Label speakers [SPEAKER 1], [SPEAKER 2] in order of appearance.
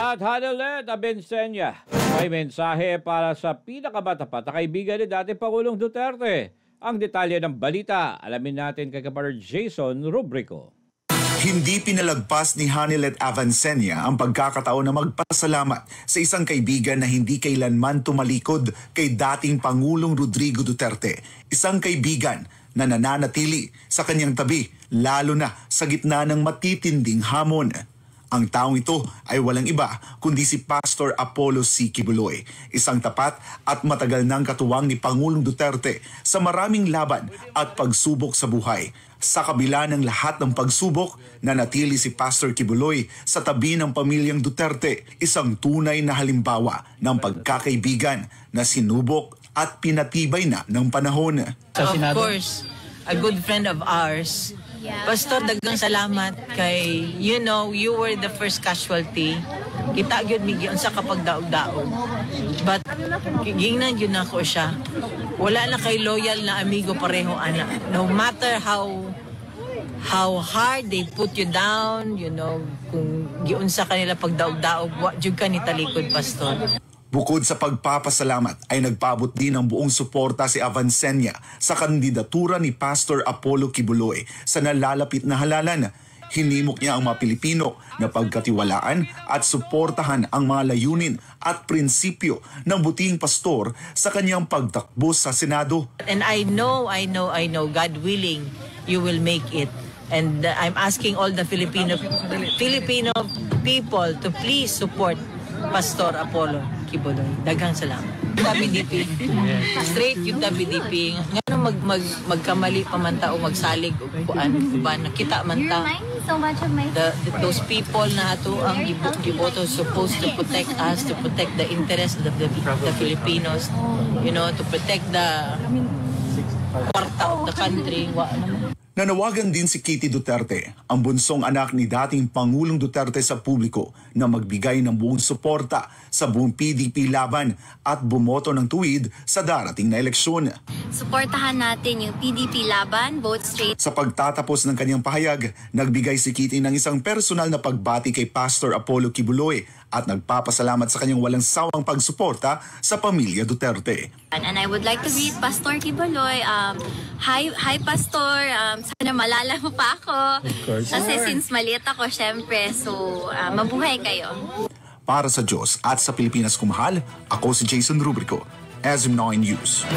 [SPEAKER 1] At Hanelet Abencenia, may mensahe para sa pinakamatapat na kaibigan ni dating Pangulong Duterte. Ang detalye ng balita, alamin natin kay Kapatid Jason Rubrico.
[SPEAKER 2] Hindi pinalagpas ni Hanelet Abencenia ang pagkakataon na magpasalamat sa isang kaibigan na hindi kailanman tumalikod kay dating Pangulong Rodrigo Duterte. Isang kaibigan na nananatili sa kanyang tabi, lalo na sa gitna ng matitinding hamon. Ang taong ito ay walang iba kundi si Pastor Apollo C. Quiboloy, isang tapat at matagal nang katuwang ni Pangulong Duterte sa maraming laban at pagsubok sa buhay. Sa kabila ng lahat ng pagsubok, nanatili si Pastor Quiboloy sa tabi ng pamilyang Duterte, isang tunay na halimbawa ng pagkakaibigan na sinubok at pinatibay na ng panahon.
[SPEAKER 3] Of course, a good friend of ours. Pastor, dagang salamat kay, you know, you were the first casualty. Kita gyud mi gyud sa kapag daog-daog. But gingnan gyud nako siya. Wala na kay loyal na amigo pareho ana. No matter how hard they put you down, you know, kung giunsa kanila pag daog-daog, wa jud ka ni talikod, Pastor.
[SPEAKER 2] Bukod sa pagpapasalamat ay nagpaabot din ng buong suporta si Abencenia sa kandidatura ni Pastor Apollo Quiboloy sa nalalapit na halalan. Hinimok niya ang mga Pilipino na pagkatiwalaan at suportahan ang mga layunin at prinsipyo ng butihing pastor sa kanyang pagtakbo sa Senado.
[SPEAKER 3] And I know, God willing, you will make it. And I'm asking all the Filipino people to please support Pastor Apollo Quiboloy. Daghang salamat. WDP. Straight yung WDP. Ngano magkamali pa man ta o magsalig o kuan ba nakita man ta. Those people na ato ang giboto supposed to protect us, to protect the interest of the Filipinos, you know, to protect the kwarta of the country.
[SPEAKER 2] Nanawagan din si Kitty Duterte, ang bunsong anak ni dating Pangulong Duterte sa publiko, na magbigay ng buong suporta sa buong PDP laban at bumoto ng tuwid sa darating na eleksyon.
[SPEAKER 4] Suportahan natin yung PDP laban, vote straight.
[SPEAKER 2] Sa pagtatapos ng kanyang pahayag, nagbigay si Kitty ng isang personal na pagbati kay Pastor Apollo Quiboloy at nagpapasalamat sa kanyang walang sawang pagsuporta sa pamilya Duterte.
[SPEAKER 4] And I would like to greet Pastor Quiboloy. Hi Pastor, sana malala mo pa ako. Kasi since maliit ako, syempre, so mabuhay kayo.
[SPEAKER 2] Para sa Diyos at sa Pilipinas kumahal, ako si Jason Rubrico, SM9 News.